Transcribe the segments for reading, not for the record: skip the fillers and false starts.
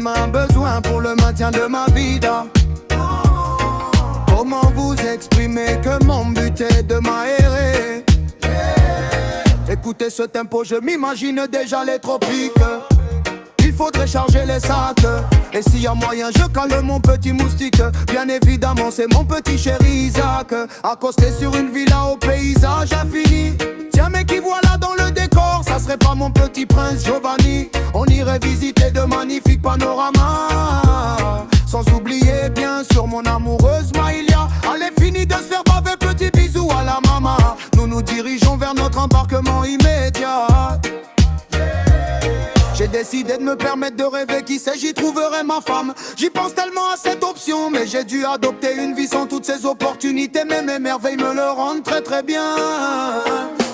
soudainement un besoin pour le maintien de ma vida. Comment vous exprimer que mon but est de m'aérer? Écoutez ce tempo, je m'imagine déjà les tropiques. Il faudrait charger les sacs. Et s'il y a moyen, je cale mon petit moustique. Bien évidemment, c'est mon petit chéri Isaac, accosté sur une villa au paysage infini. Tiens, mais qui voilà dans le décor? Ça serait pas mon petit prince Giovanni? On irait visiter de magnifiques panoramas. Sans oublier bien sûr mon amoureuse Maïlia. Allez, fini de se faire baver, petit bisou à la maman. Nous nous dirigeons vers notre embarquement immédiat. J'ai décidé de me permettre de rêver, qui sait, j'y trouverai ma femme. J'y pense tellement à cette option, mais j'ai dû adopter une vie sans toutes ces opportunités. Mais mes merveilles me le rendent très très bien.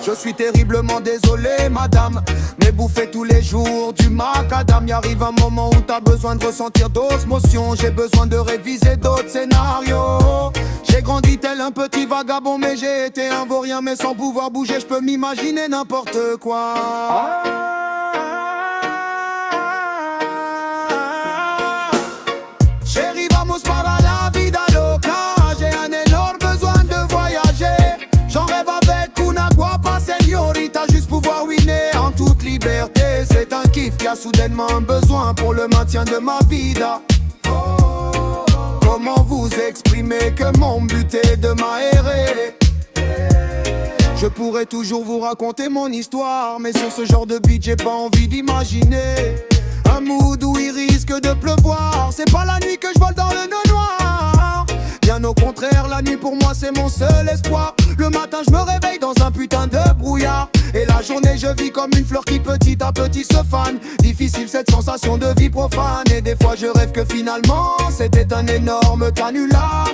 Je suis terriblement désolé madame, mais bouffer tous les jours du macadam. Y arrive un moment où t'as besoin de ressentir d'autres émotions. J'ai besoin de réviser d'autres scénarios. J'ai grandi tel un petit vagabond, mais j'ai été un vaurien. Mais sans pouvoir bouger, je peux m'imaginer n'importe quoi. En toute liberté, c'est un kiff qui a soudainement un besoin pour le maintien de ma vida. Comment vous exprimer que mon but est de m'aérer? Je pourrais toujours vous raconter mon histoire, mais sur ce genre de beat j'ai pas envie d'imaginer un mood où il risque de pleuvoir. C'est pas la nuit que je vole dans le noir. Bien au contraire, la nuit pour moi c'est mon seul espoir. Le matin je me réveille dans un putain de brouillard. Et la journée je vis comme une fleur qui petit à petit se fane. Difficile cette sensation de vie profane. Et des fois je rêve que finalement c'était un énorme canular.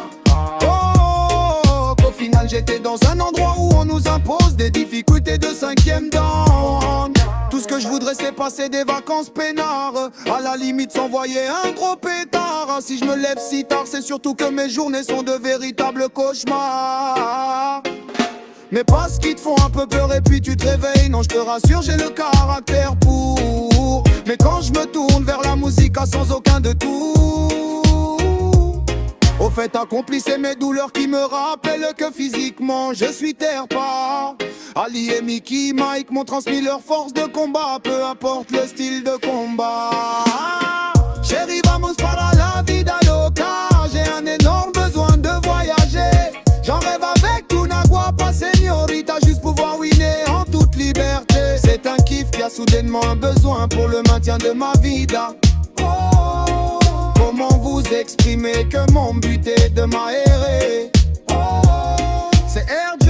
Qu'au final j'étais dans un endroit où on nous impose des difficultés de 5e dan. Tout ce que je voudrais c'est passer des vacances peinards. À la limite s'envoyer un gros pétard. Si je me lève si tard c'est surtout que mes journées sont de véritables cauchemars. Mais parce qu'ils te font un peu peur et puis tu te réveilles. Non je te rassure j'ai le caractère pour. Mais quand je me tourne vers la musique sans aucun détour, au fait accompli c'est mes douleurs qui me rappellent que physiquement je suis terre-part. Ali et Mickey, Mike m'ont transmis leur force de combat. Peu importe le style de combat. Chérie vamos para la vida loca. J'ai un énorme besoin de voyager. J'en rêve avec una guapa señorita. Juste pouvoir winner en toute liberté. C'est un kiff qui a soudainement un besoin pour le maintien de ma vida. Comment vous exprimer que mon but est de m'aérer? C'est RJ